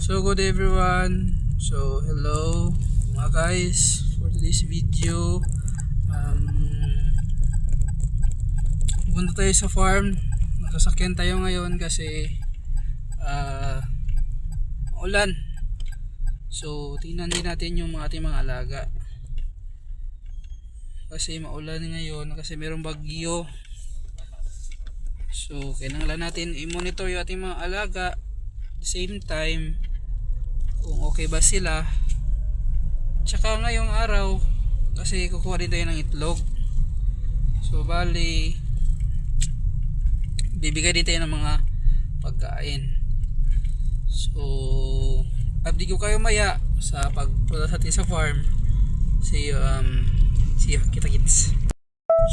So good everyone. So hello mga guys, for today's video punta tayo sa farm. Nasasakyan tayo ngayon kasi maulan. So tingnan din natin yung ating mga alaga kasi maulan ngayon kasi mayroong bagyo. So kailangan natin i-monitor yung ating mga alaga, at the same time kung okay ba sila. Tsaka ngayong araw kasi kukuha din tayo ng itlog, so bali bibigay din tayo ng mga pagkain. So update ko kayo maya sa pagpunta natin sa farm. See you kita kits.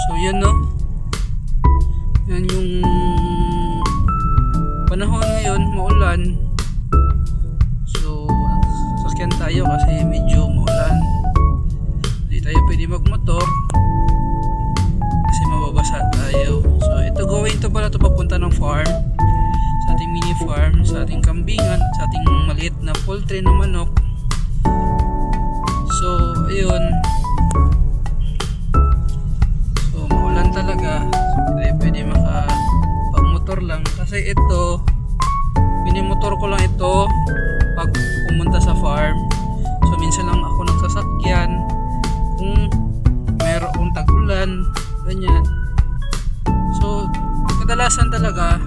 So yan no, yan yung panahon ngayon, maulan. So sasakyan tayo kasi medyo maulan, hindi tayo pwede magmotor kasi mababasa tayo. So ito going to pala to papunta ng farm, sa ating mini farm, sa ating kambingan, sa ating maliit na poultry na manok. So ayun, so maulan talaga, so hindi tayo pwede makapagmotor lang kasi ito minimotor ko lang ito pag pumunta sa farm. So minsan lang ako nagsasakyan kung mayroong tag-ulan, ganyan. So kadalasan talaga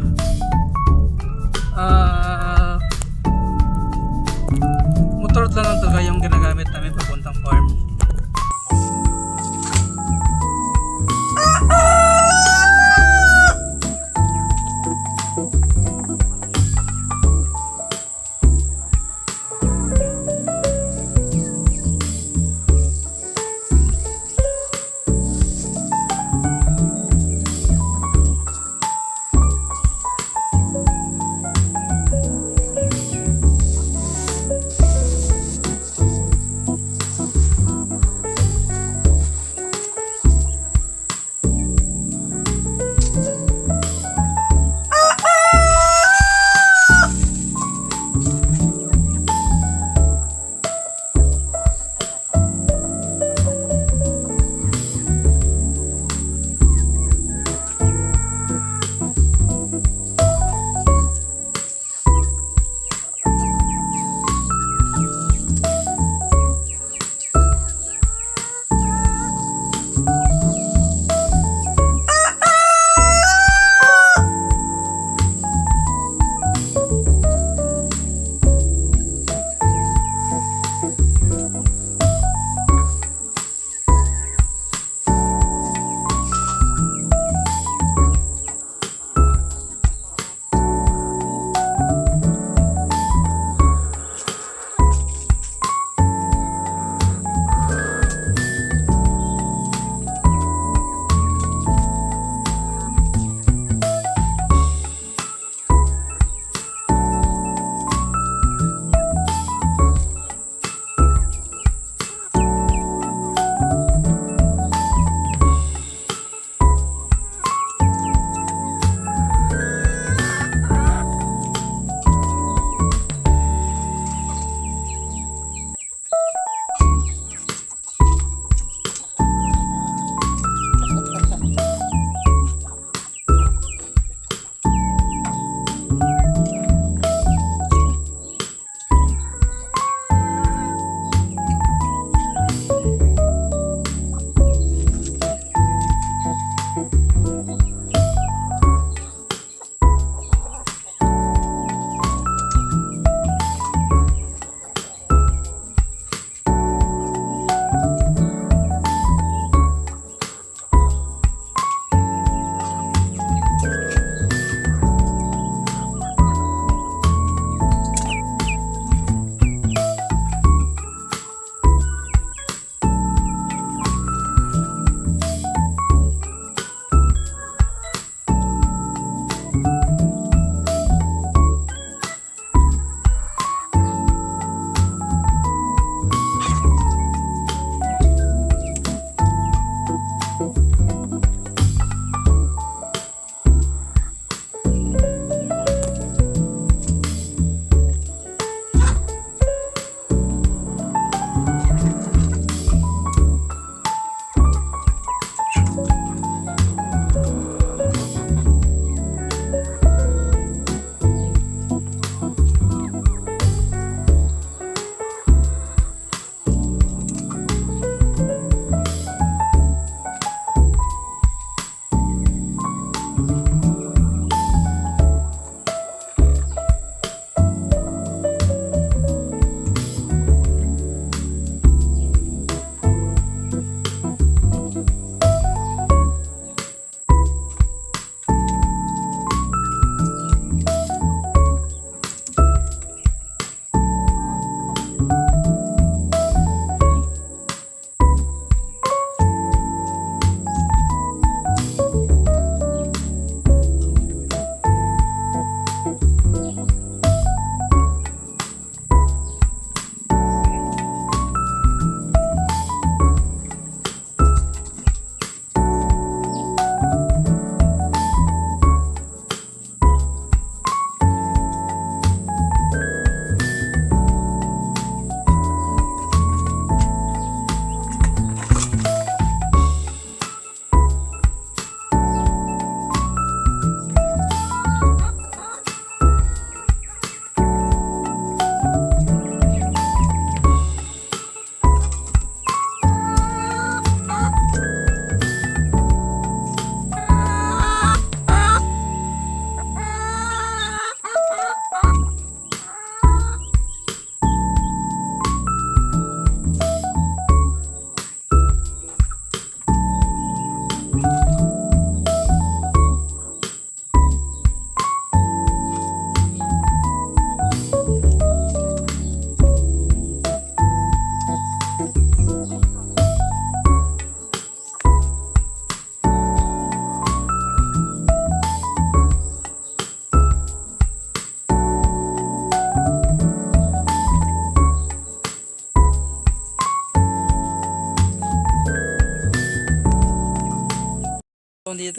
motor lang talaga yung ginagamit namin papuntang farm.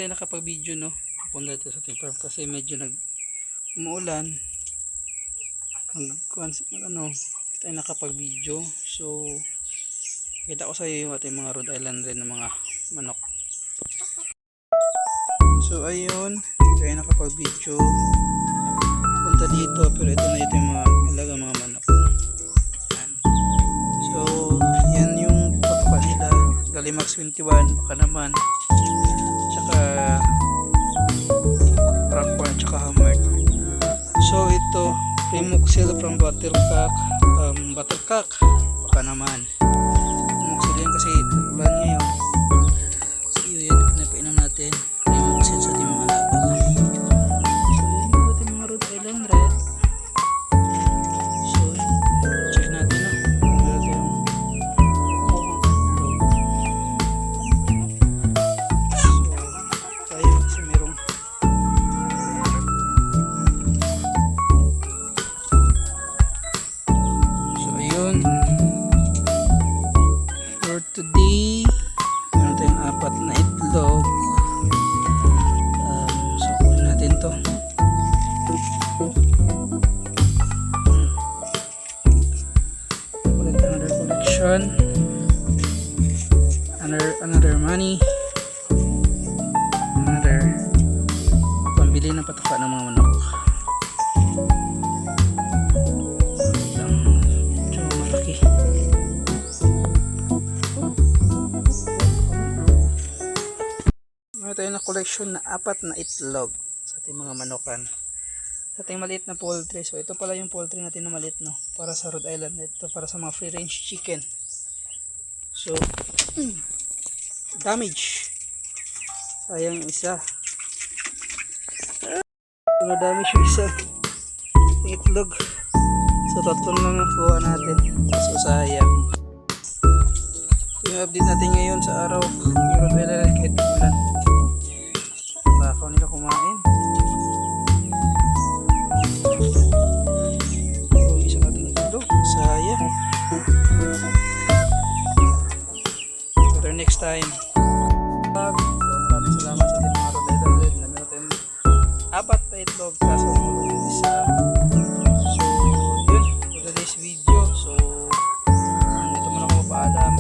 tayo nakapag-video, no? Pupunta tayo sa ating farm kasi medyo umuulan. Hindi tayo nakapag-video. So, kita ko sa iyo yung ating mga Rhode Island rin ng mga manok. So, ayun. Hindi tayo nakapag-video. Punta dito, pero ito yung mga alaga mga manok. Yan. So, yan yung pagpapa nila. Galimax 21, baka naman. Tsaka Rockborn, tsaka Hammer. So, ito, Primoxil from Buttercock. Baka naman. Primoxil yan kasi ulan ngayon. So, yun, pinapainom natin. Primoxil sa ating mga alaga. So, yun yung ating mga Rhode Island Red. So, check natin na. Meron tayong tayo kasi merong for today meron tayong 4 na itlog. So kunin natin to. Ulit another collection, another money, another pambili ng patuka ng mga manok. Meron tayo na collection na 4 na itlog sa ating mga manokan. Sa ating maliit na poultry. So ito pala yung poultry natin na maliit, no? Para sa Rhode Island. Ito para sa mga free range chicken. So damage. Sayang yung isa. Damage yung isa. Yung itlog. So tatlo lang nakuha natin. So sayang. Yung update natin ngayon sa araw. Yung Rhode Island kahit ulan. Bakaw nila kumain. Yung isang ating itlog. Sayang. Better next time. So maraming salamat sa ating mga Rhode Island Red na meron tayong 4 na itlog kaso yung isa. So yun for today's video. So dito muna ako mapaalam.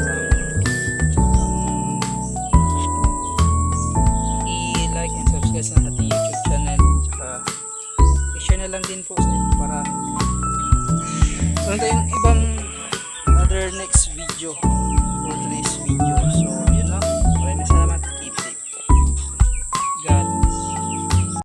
I-like and subscribe sa ating YouTube channel. Saka i-share na lang din po sa inyo para meron tayong ibang other next video for today's video.